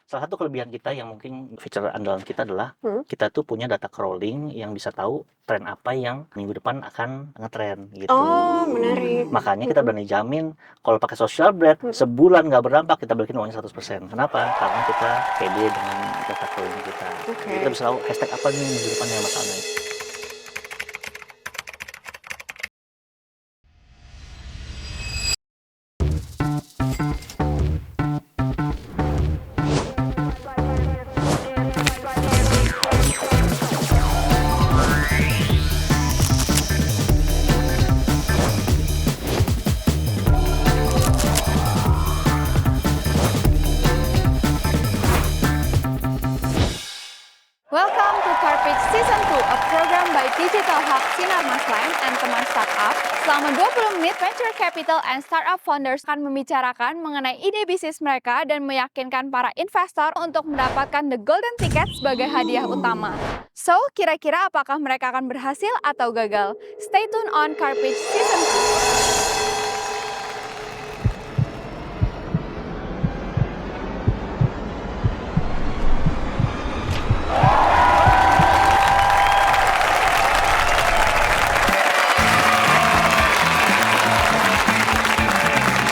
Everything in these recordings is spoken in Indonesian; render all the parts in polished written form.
Salah satu kelebihan kita yang mungkin feature andalan kita adalah kita tuh punya data crawling yang bisa tahu tren apa yang minggu depan akan ngetren gitu. Oh, menarik. Makanya kita berani jamin kalau pakai social bread sebulan nggak berdampak, kita balikin uangnya 100%. Kenapa? Karena kita pede dengan data crawling kita. Oke. Jadi kita bisa tahu hashtag apa nih minggu depan yang bakal naik. Welcome to Carpage Season 2, a program by Digital Hub Sinar Masline and teman startup. Selama 20 menit, venture capital and startup founders akan membicarakan mengenai ide bisnis mereka dan meyakinkan para investor untuk mendapatkan the golden ticket sebagai hadiah utama. So, kira-kira apakah mereka akan berhasil atau gagal? Stay tuned on Carpage Season 2.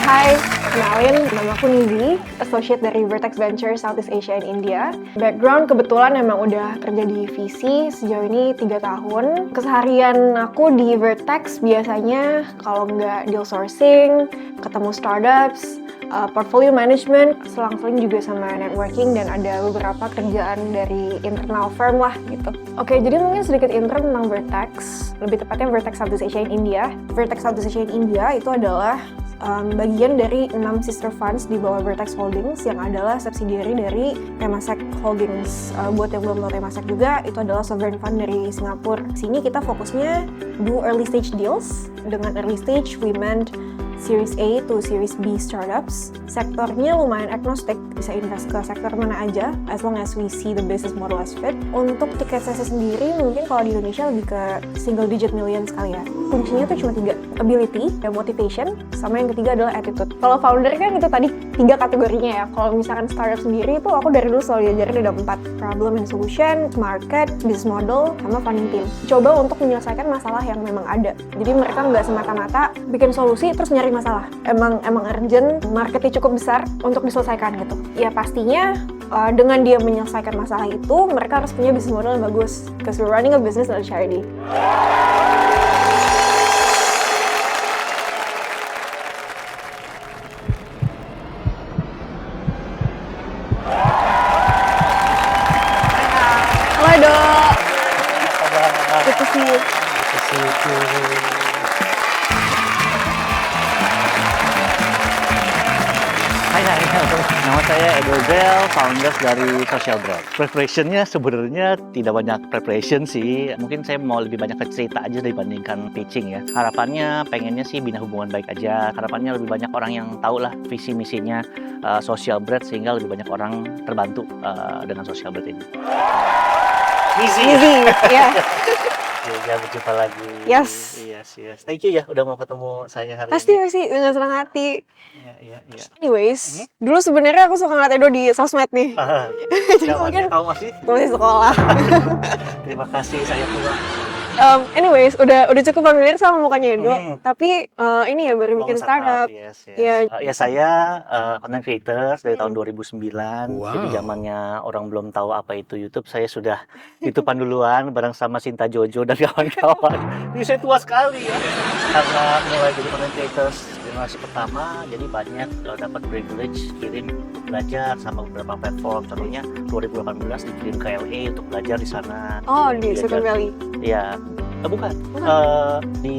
Hai, kenalin, nama aku Nidhi, associate dari Vertex Ventures Southeast Asia and India. Background kebetulan emang udah kerja di VC sejauh ini 3 tahun. Keseharian aku di Vertex biasanya kalau nggak deal sourcing, ketemu startups, portfolio management, selang-seling juga sama networking, dan ada beberapa kerjaan dari internal firm lah gitu. Oke, jadi mungkin sedikit intro tentang Vertex, lebih tepatnya Vertex Southeast Asia and India. Vertex Southeast Asia and India itu adalah bagian dari 6 sister funds di bawah Vertex Holdings yang adalah subsidiary dari Temasek Holdings. Buat yang belum tahu Temasek juga, itu adalah sovereign fund dari Singapura. Sini kita fokusnya do early stage deals. Dengan early stage, we meant Series A to Series B startups. Sektornya lumayan agnostik, bisa invest ke sektor mana aja, as long as we see the business model as fit. Untuk tiket size sendiri, mungkin kalau di Indonesia lebih ke single digit millions kali ya. Kuncinya tuh cuma 3, ability, motivation, sama yang ketiga adalah attitude. Kalau founder kan itu tadi 3 kategorinya ya. Kalau misalkan startup sendiri itu aku dari dulu selalu diajarin ada 4. Problem and solution, market, business model, sama funding team. Coba untuk menyelesaikan masalah yang memang ada. Jadi mereka nggak semata-mata bikin solusi terus nyari masalah. Emang urgent, marketnya cukup besar untuk diselesaikan gitu. Ya pastinya dengan dia menyelesaikan masalah itu, mereka harus punya business model yang bagus. Because we're running a business, not a charity. Halo Dok. Good to see you. Hai, nama saya Edo Zel, founders dari Social Bread. Preparationnya sebenarnya tidak banyak preparation sih. Mungkin saya mau lebih banyak ke cerita aja dibandingkan pitching ya. Harapannya pengennya sih bina hubungan baik aja. Harapannya lebih banyak orang yang tahu lah visi misinya Social Bread sehingga lebih banyak orang terbantu dengan Social Bread ini. Easy, ya. Ya, berjumpa lagi. Yes. Yes. Thank you ya udah mau ketemu saya hari Pasti ini. dengan senang hati. Iya. Anyways, dulu sebenarnya aku suka ngeliat Edo di sosmed nih. Jadi mungkin Kamu masih? masih sekolah. Terima kasih saya tua. Anyways, udah cukup familiar sama mukanya Edo. Tapi ini ya baru bikin startup. Yes. Ya. Ya saya content creator dari tahun 2009. Jadi zamannya orang belum tahu apa itu YouTube, saya sudah YouTubean duluan bareng sama Sinta Jojo dan kawan-kawan. Jadi saya tua sekali ya. Karena mulai jadi content creator generasi pertama, jadi banyak dapat privilege kirim belajar sama beberapa platform. Contohnya 2018 dikirim ke LA untuk belajar di sana. Oh, di Silicon Valley. Iya, bukan. Di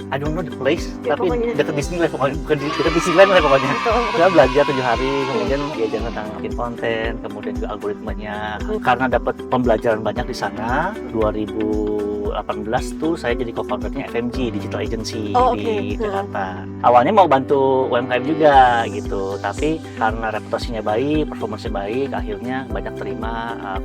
I don't know the place, Ya, tapi pokoknya. dekat Disneyland pokoknya, bukan di dekat Disneyland lah pokoknya. Kita belajar 7 hari, kemudian diajarin tentang bikin konten, kemudian juga algoritmanya. Karena dapat pembelajaran banyak di sana, 2016 2018 tuh saya jadi co-foundernya FMG Digital Agency Oh, di oke. Jakarta. Awalnya mau bantu UMKM juga gitu, tapi karena reputasinya baik, performance-nya baik, akhirnya banyak terima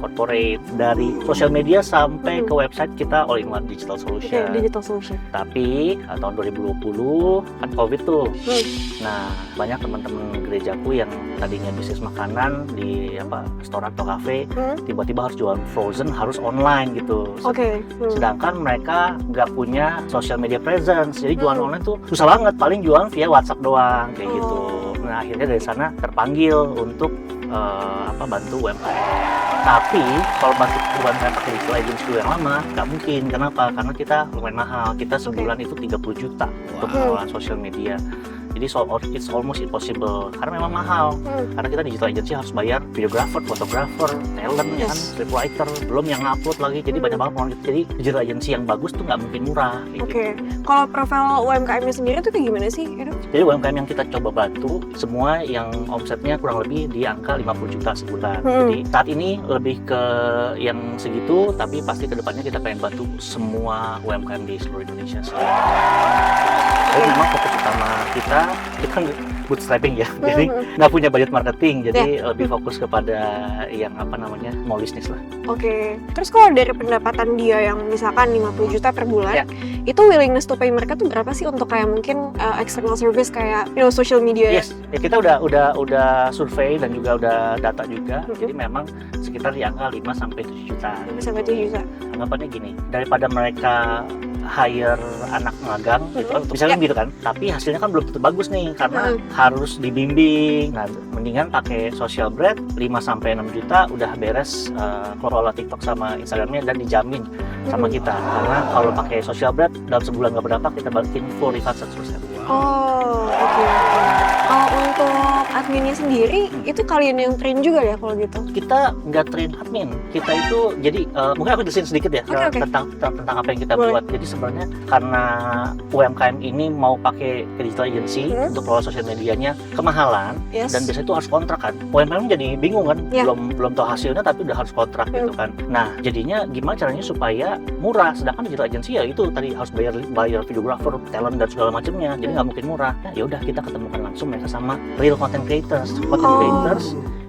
corporate dari sosial media sampai ke website kita all in one digital Oke, solution. digital solution. Tapi tahun 2020 kan COVID tuh. Hmm. Nah, banyak teman-teman gerejaku yang tadinya bisnis makanan di restoran atau kafe, tiba-tiba harus jual frozen, harus online gitu. Oke. Sedangkan mereka nggak punya social media presence, jadi jualan online tuh susah banget, paling jualan via WhatsApp doang kayak gitu. Nah, akhirnya dari sana terpanggil untuk bantu UMKM. Tapi kalau bantu UMKM pakai digital agency yang lama nggak mungkin. Kenapa? Karena kita lumayan mahal. Kita sebulan itu 30 juta untuk pengelolaan sosial media. Jadi it's almost impossible karena memang mahal. Karena kita digital agency harus bayar videographer, fotografer, talent, ya kan, scriptwriter, belum yang upload lagi. Jadi banyak banget orang. Jadi digital agency yang bagus tuh nggak mungkin murah. Kayak Oke. gitu. Kalau profil UMKM-nya sendiri tuh kayak gimana sih, Edo? Jadi UMKM yang kita coba bantu semua yang omsetnya kurang lebih di angka 50 juta sebulan. Jadi saat ini lebih ke yang segitu, tapi pasti kedepannya kita pengen bantu semua UMKM di seluruh Indonesia. Jadi memang fokus utama kita kan bootstrapping ya, jadi nggak punya budget marketing, jadi lebih fokus kepada yang small business lah. Oke. Terus kalau dari pendapatan dia yang misalkan 50 juta per bulan, itu willingness to pay mereka tuh berapa sih untuk kayak mungkin external service kayak social media? Yes, ya kita udah survei dan juga udah data juga, jadi memang sekitar di angka 5 sampai 7 juta. 5 sampai 7 juta. Anggapannya gini, daripada mereka hire anak magang gitu kan, misalnya gitu kan, tapi hasilnya kan belum tentu bagus nih karena harus dibimbing. Nah, mendingan pakai social brand 5 sampai 6 juta udah beres kelola TikTok sama Instagramnya dan dijamin sama kita. Karena kalau pakai social brand dalam sebulan nggak berapa kita balikin full refund 100%. Oh, oke. Kalau untuk adminnya sendiri, itu kalian yang train juga ya kalau gitu? Kita nggak train admin, kita itu jadi mungkin aku jelasin sedikit ya Oke. tentang apa yang kita Boleh. buat. Jadi sebenarnya karena UMKM ini mau pakai digital agency untuk kelola sosial medianya kemahalan, dan biasanya itu harus kontrak kan. UMKM jadi bingung kan, belum tahu hasilnya tapi udah harus kontrak gitu kan. Nah, jadinya gimana caranya supaya murah, sedangkan digital agency ya itu tadi harus bayar videographer, talent dan segala macamnya, jadi nggak mungkin murah. Nah, ya udah kita ketemukan langsung mereka sama real content creators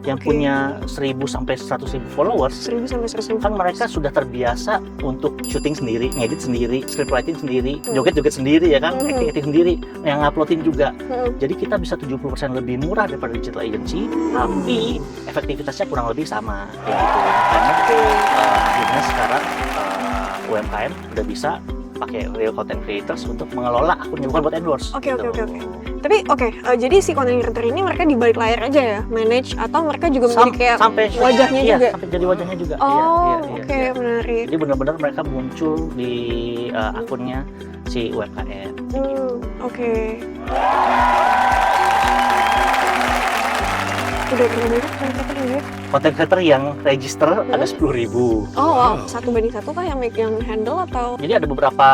yang punya 1000 sampai 100.000 followers. 1000 sampai 100.000. Kan mereka sudah terbiasa untuk syuting sendiri, ngedit sendiri, scriptwriting sendiri, joget-joget sendiri ya kan, acting sendiri, yang nguploadin juga. Jadi kita bisa 70% lebih murah daripada digital agency, tapi efektivitasnya kurang lebih sama kayak gitu. Makanya akhirnya sekarang UMKM udah bisa pakai real content creators untuk mengelola akunnya, bukan buat endorse. Oke. Tapi jadi si content creator ini mereka di balik layar aja ya, manage, atau mereka juga menjadi kayak wajahnya juga? Sampai jadi wajahnya juga. Oke, menarik. Jadi benar-benar mereka muncul di akunnya si UMKM. Oke. Udah berapa banyak content creator juga? Content creator yang register ada 10.000. Oh wow, 1:1 kah yang handle atau? Jadi ada beberapa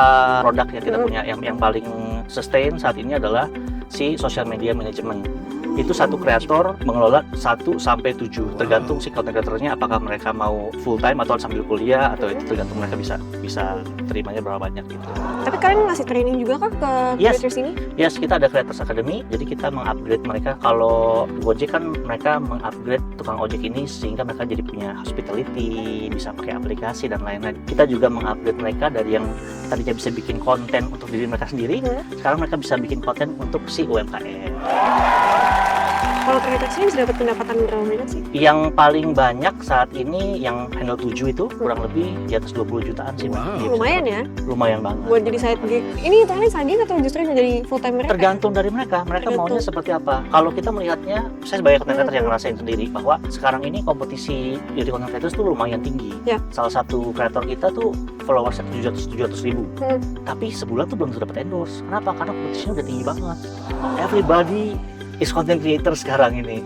produk yang kita punya, yang paling sustain saat ini adalah si social media management. Itu satu kreator mengelola 1 sampai 7, tergantung si content creatornya apakah mereka mau full time atau sambil kuliah, atau itu tergantung mereka bisa terimanya berapa banyak gitu. Tapi kalian ngasih training juga kah ke creators ini? Yes, kita ada Creators Academy, jadi kita mengupgrade mereka. Kalau Gojek kan mereka mengupgrade tukang ojek ini sehingga mereka jadi punya hospitality, bisa pakai aplikasi dan lain-lain. Kita juga mengupgrade mereka dari yang tadinya bisa bikin konten untuk diri mereka sendiri, sekarang mereka bisa bikin konten untuk si UMKM. Kalau creators ini bisa dapat pendapatan berapa banyak sih? Yang paling banyak saat ini yang handle 7 itu kurang lebih di atas 20 jutaan sih. Lumayan ya? Lumayan banget. Buat jadi side gig. Ini hitungannya side gig atau justru jadi full time mereka? Tergantung dari mereka maunya seperti apa. Kalau kita melihatnya, saya sebagai content creator yang ngerasain sendiri bahwa sekarang ini kompetisi jadi content creators tuh lumayan tinggi. Salah satu kreator kita tuh followersnya 700.000. Tapi sebulan tuh belum dapat endorse. Kenapa? Karena kompetisinya udah tinggi banget. Everybody is content creator sekarang ini.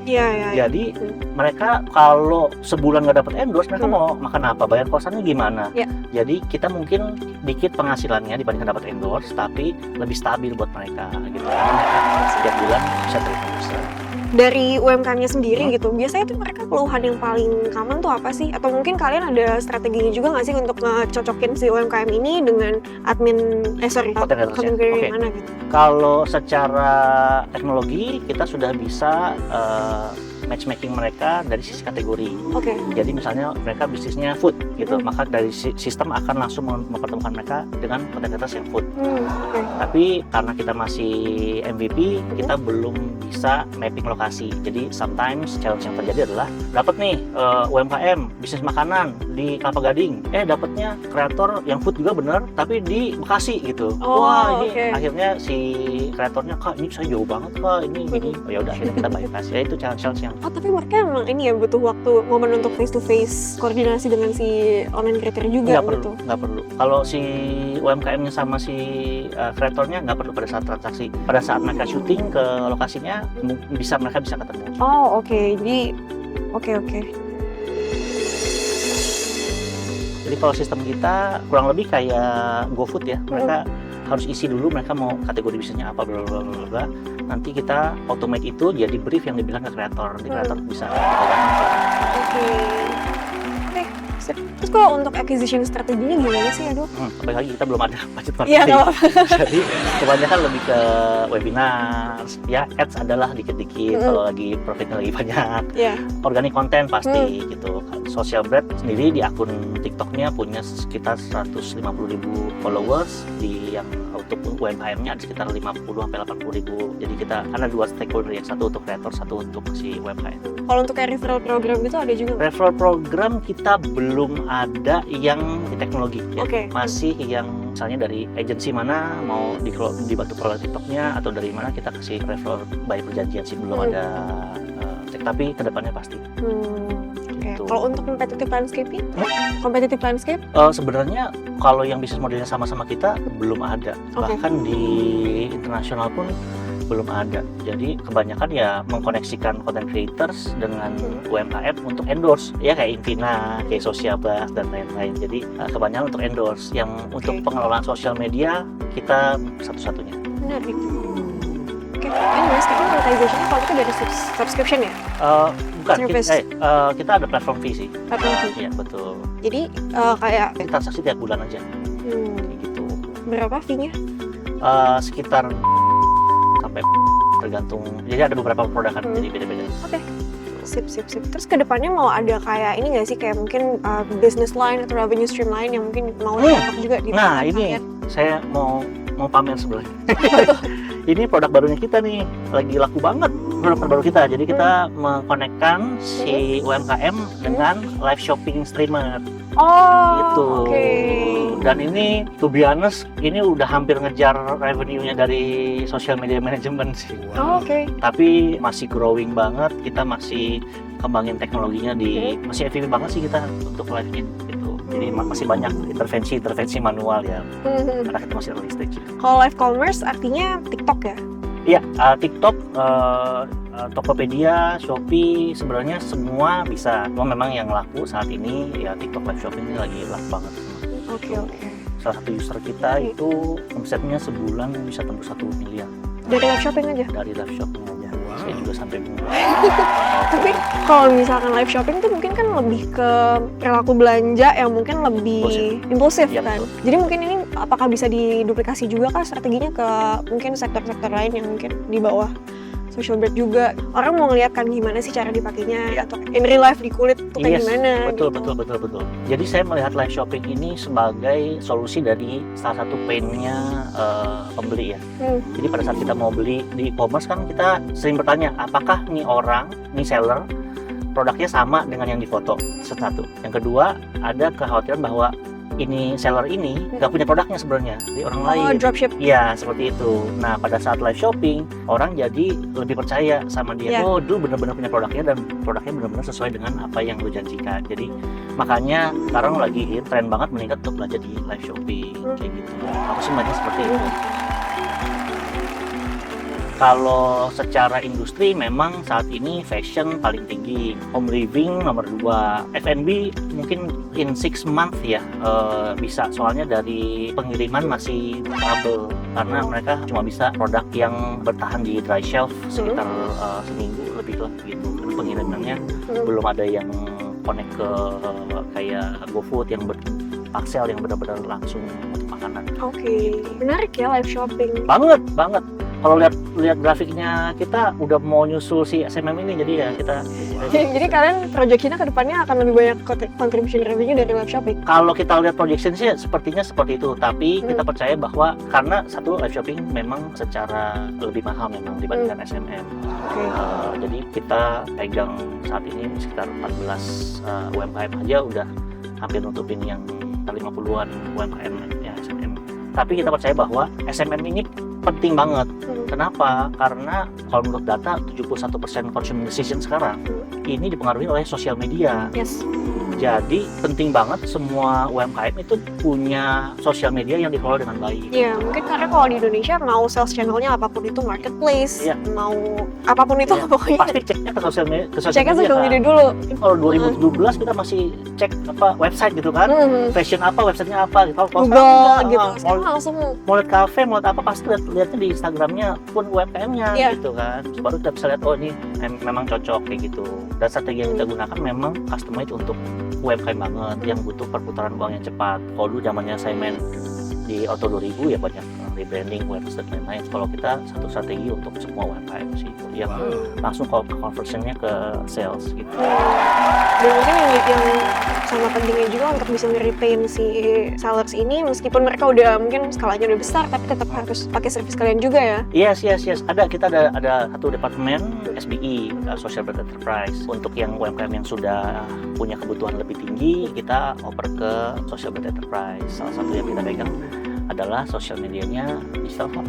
Jadi mereka kalau sebulan nggak dapat endorse, mereka mau makan apa? Bayar kosannya gimana? Jadi kita mungkin dikit penghasilannya dibandingkan dapat endorse, tapi lebih stabil buat mereka gitu. Karena mereka setiap bulan bisa terima besar. Dari UMKM-nya sendiri gitu, biasanya tuh mereka keluhan yang paling common tuh apa sih? Atau mungkin kalian ada strateginya juga nggak sih untuk ngecocokin si UMKM ini dengan Content content creator Oke. yang mana gitu? Kalau secara teknologi kita sudah bisa matchmaking mereka dari sisi kategori. Oke. Jadi misalnya mereka bisnisnya food gitu, Hmm. maka dari sistem akan langsung mempertemukan mereka dengan content creators yang food. Oke. Tapi karena kita masih MVP, kita belum bisa mapping lokasi. Jadi sometimes challenge yang terjadi adalah dapat nih UMKM bisnis makanan di Kelapa Gading, dapatnya kreator yang food juga bener, tapi di Bekasi gitu. Oh, Wah ini oke. akhirnya si kreatornya, kak ini saya jauh banget kak, ini gini. Oh, ya udah akhirnya kita bypass. Ya itu challenge yang Oh, tapi mereka emang ini ya butuh waktu momen untuk face to face koordinasi dengan si online creator juga gitu. nggak perlu. Kalau si UMKM-nya sama si kreatornya nggak perlu pada saat transaksi. Pada saat mereka syuting ke lokasinya, mereka bisa ketemu. Oh, oke. Jadi oke. Jadi kalau sistem kita kurang lebih kayak GoFood ya, mereka harus isi dulu mereka mau kategori bisnisnya apa, bla bla bla bla. Nanti kita automate itu jadi brief yang dibilang ke kreator, nanti kreator bisa Oke. Sip. Terus kalau untuk acquisition strateginya gimana sih? Aduh. Kembali lagi kita belum ada budget Iya, marketing. nggak apa-apa. Jadi kebanyakan lebih ke webinar, ya ads adalah dikit-dikit kalau lagi profitnya lagi banyak. Iya. Organic content pasti gitu. Social Bread sendiri di akun TikToknya punya sekitar 150.000 followers, di yang untuk UMKM-nya ada sekitar 50-80.000. Jadi kita ada dua stakeholder, yang satu untuk kreator, satu untuk si UMKM. Kalau untuk kayak referral program gitu ada juga nggak? Referral program kita belum ada yang di teknologi ya. Oke. Masih yang misalnya dari agensi mana mau dibantu kelola TikToknya atau dari mana kita kasih referral by perjanjian sih, belum ada tapi kedepannya pasti. Oke. Gitu. Kalau untuk competitive landscape, competitive landscape, Sebenarnya kalau yang bisnis modelnya sama-sama kita belum ada, Oke. bahkan di internasional pun belum ada. Jadi kebanyakan ya mengkoneksikan content creators dengan UMKM untuk endorse, ya kayak Invina, kayak Sociabas dan lain-lain. Jadi kebanyakan untuk endorse. Yang untuk pengelolaan sosial media kita satu-satunya. menarik. Oke. Anyways, tapi monetization-nya kalau itu dari subscription ya? Bukan, Service. kita ada platform fee sih. Platform fee. Iya betul. Jadi kayak Kita transaksi tiap bulan aja, kayak gitu. berapa fee-nya? Sekitar sampai tergantung. Jadi ada beberapa produk kan, jadi beda-beda. Sip. Terus kedepannya mau ada kayak ini nggak sih, kayak mungkin business line atau revenue stream lain yang mungkin mau diangkat juga di Nah tempat ini kalian? saya mau pamer sebenarnya. Ini produk barunya kita nih, lagi laku banget produk terbaru kita. Jadi kita mengkonekkan si UMKM dengan live shopping streamer. Oh, Gitu. oke. Dan ini to be honest, ini udah hampir ngejar revenue-nya dari social media management sih. Oh, oke. Tapi masih growing banget, kita masih kembangin teknologinya masih FVP banget sih kita untuk live-in gitu. Jadi masih banyak intervensi manual ya, karena kita masih early stage. Kalau live commerce artinya TikTok ya? Iya, TikTok, Tokopedia, Shopee, sebenarnya semua bisa. Cuma memang yang laku saat ini ya TikTok live shopping ini lagi laku banget. Oke. Salah satu user kita itu omsetnya sebulan bisa tembus 1 miliar Dari live shopping aja? dari live shopping aja. Saya juga sampai bingung. Tapi kalau misalkan live shopping tuh mungkin kan lebih ke perilaku belanja yang mungkin lebih impulsif Iya, kan? betul. Jadi mungkin ini apakah bisa diduplikasi juga kah strateginya ke mungkin sektor-sektor lain yang mungkin di bawah social bread juga? Orang mau ngeliat kan gimana sih cara dipakainya, Iya. atau in real life di kulit tuh kayak Yes, gimana betul, gitu. betul. Jadi saya melihat live shopping ini sebagai solusi dari salah satu pain-nya pembeli ya. Jadi pada saat kita mau beli di e-commerce kan kita sering bertanya, apakah nih orang, nih seller, produknya sama dengan yang difoto? Satu. Yang kedua, ada kekhawatiran bahwa ini seller ini nggak punya produknya sebenarnya, di orang Oh, lain. dropship. Iya, seperti itu. Nah, pada saat live shopping, orang jadi lebih percaya sama dia. Iya. Oh, lu benar-benar punya produknya dan produknya benar-benar sesuai dengan apa yang lu janjikan. Jadi, makanya sekarang lagi tren banget meningkat untuk belanja di live shopping, kayak gitu. Aku sih melihatnya seperti itu. Kalau secara industri memang saat ini fashion paling tinggi, home living nomor 2, F&B mungkin in 6 month ya bisa, soalnya dari pengiriman masih trouble karena mereka cuma bisa produk yang bertahan di dry shelf sekitar seminggu lah gitu. Karena pengirimannya belum ada yang connect ke kayak GoFood yang paksel yang benar-benar langsung untuk makanan. Oke, menarik ya live shopping. Banget. Kalau lihat grafiknya kita udah mau nyusul si SMM ini, jadi ya kita. Jadi kalian proyeksinya ke depannya akan lebih banyak contribution revenue dari live shopping? Kalau kita lihat projection sih sepertinya seperti itu, tapi kita percaya bahwa karena satu live shopping memang secara lebih mahal memang dibandingkan SMM. Oke. Jadi kita pegang saat ini sekitar 14 UMKM aja udah hampir nutupin yang 50-an UMKM ya SMM. Tapi kita percaya bahwa SMM ini penting banget. Kenapa? Karena kalau menurut data 71% consumer decision sekarang ini dipengaruhi oleh sosial media. Yes. Jadi penting banget semua UMKM itu punya sosial media yang dikelola dengan baik. Iya, mungkin karena kalau di Indonesia mau sales channelnya apapun itu marketplace, Iya. mau apapun itu pokoknya. Pasti ceknya ke sosial media. Ceknya social media dulu. Kalau 2017 kita masih cek apa website gitu kan, fashion apa, websitenya apa, gitu. Kalau Google sekarang gitu. enggak, Sekarang langsung mau lihat kafe, mau lihat apa pasti lihatnya di Instagramnya pun UMKM-nya Iya. gitu kan. Terus baru kita bisa lihat oh ini memang cocok kayak gitu. Dan strategi yang kita gunakan memang customized untuk UMKM banget yang butuh perputaran uang yang cepat. Kalau dulu zamannya saya main di Auto 2000 ya banyak rebranding, website dan lain-lain. Kalau kita satu strategi untuk semua UMKM sih yang langsung conversionnya ke sales gitu. Dan mungkin yang sama pentingnya juga untuk bisa nge-retain si sellers ini meskipun mereka udah mungkin skalanya udah besar tapi tetap harus pakai service kalian juga ya. Yes. Kita ada satu departemen SBI, Social Brand Enterprise. Untuk yang UMKM yang sudah punya kebutuhan lebih tinggi, kita oper ke Social Brand Enterprise. Salah satu yang kita pegang adalah sosial medianya Digital Hub.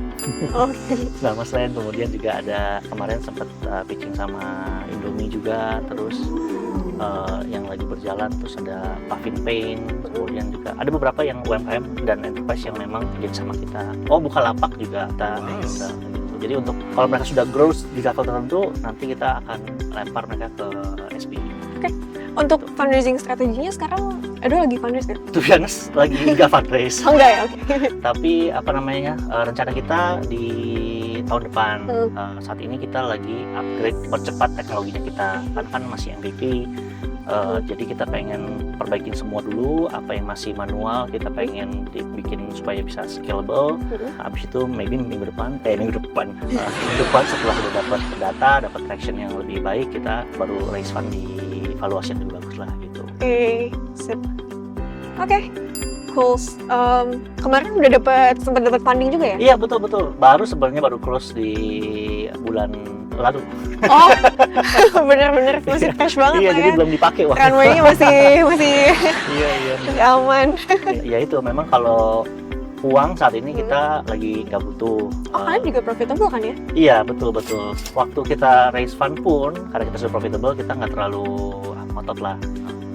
Oke. Nama selain kemudian juga ada kemarin sempat pitching sama Indomie juga, terus yang lagi berjalan terus ada Pavin Paint, kemudian juga ada beberapa yang UMKM dan enterprise yang memang kerja sama kita. Oh, Bukalapak juga kita gitu. Jadi untuk kalau mereka sudah growth di level tertentu, nanti kita akan lempar mereka ke SBI. Oke. Untuk fundraising strateginya sekarang lagi fundraise nggak? To be honest, lagi nggak fundraise. Oh enggak ya, oke. Tapi rencana kita di tahun depan saat ini kita lagi upgrade, percepat teknologinya kita karena kan masih MVP. Jadi kita pengen perbaikin semua dulu, apa yang masih manual kita pengen dibikin supaya bisa scalable. Habis itu maybe minggu depan setelah udah dapat data, dapat traction yang lebih baik, kita baru raise fund di valuasi yang lebih bagus lah gitu. Oke, sip. Oke, cool. Kemarin udah sempat dapat funding juga ya? Iya betul. Sebenarnya baru close di bulan lalu. Oh, bener-bener masih fresh banget Iya, lah jadi ya. belum dipakai waktu. Runway-nya masih Iya. masih aman. Ya itu memang kalau uang saat ini kita lagi nggak butuh. Oh, kalian juga profitable kan ya? Iya betul. Waktu kita raise fund pun karena kita sudah profitable, kita nggak terlalu ngotot lah.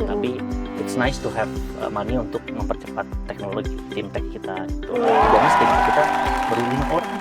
Tapi it's nice to have money untuk mempercepat teknologi tim tech kita. Dan tim kita baru 5 orang.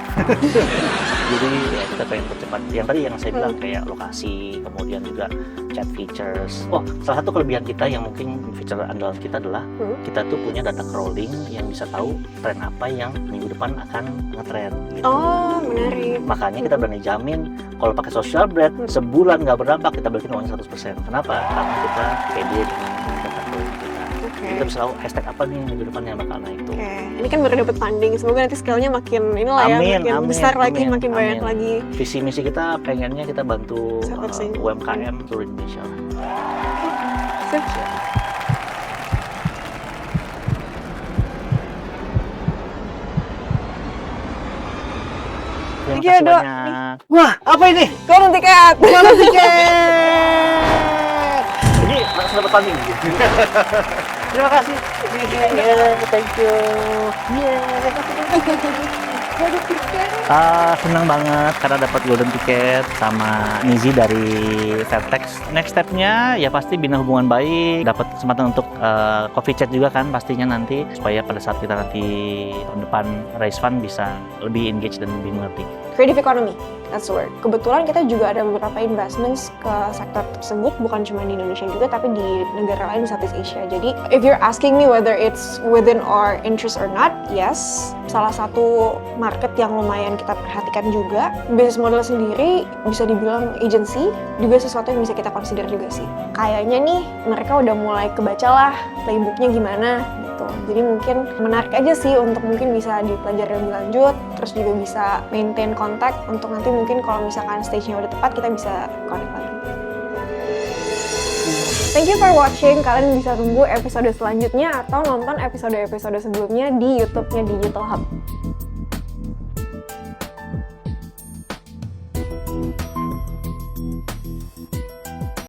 Jadi ya kita pengen percepat. Yang tadi yang saya bilang kayak lokasi, kemudian juga chat features. Oh, salah satu kelebihan kita yang mungkin feature andalan kita adalah kita tuh punya data crawling yang bisa tahu tren apa yang minggu depan akan ngetrend gitu. Oh, menarik. Makanya kita berani jamin kalau pakai social brand sebulan nggak berdampak, kita balikin uangnya 100%. Kenapa? Karena kita pede dengan data crawling kita. Kita bisa tahu hashtag apa nih minggu depan yang bakal naik tuh. Ini kan baru dapat funding, semoga nanti scale-nya makin makin besar lagi, makin banyak lagi. Visi misi kita pengennya kita bantu UMKM seluruh Indonesia lah. Sip. Terima kasih banyak. Wah, apa ini? Golden ticket. Ini langsung dapat funding. Terima kasih. Thank you. Senang banget karena dapat golden ticket sama Nizi dari Vertex. Next stepnya ya pasti bina hubungan baik, dapat kesempatan untuk coffee chat juga kan pastinya nanti supaya pada saat kita nanti tahun depan raise fund bisa lebih engage dan lebih mengerti. creative economy. That's the word. Kebetulan kita juga ada beberapa investments ke sektor tersebut, bukan cuma di Indonesia juga, tapi di negara lain di Southeast Asia. Jadi, if you're asking me whether it's within our interest or not, yes. Salah satu market yang lumayan kita perhatikan juga. Business model sendiri bisa dibilang agency, juga sesuatu yang bisa kita consider juga sih. Kayaknya nih, mereka udah mulai kebaca lah playbooknya gimana gitu. Jadi mungkin menarik aja sih untuk mungkin bisa dipelajari lebih lanjut, terus juga bisa maintain kontak untuk nanti mungkin kalau misalkan stage-nya udah tepat kita bisa connect lagi. Thank you for watching. Kalian bisa tunggu episode selanjutnya atau nonton episode-episode sebelumnya di YouTube-nya Digital Hub.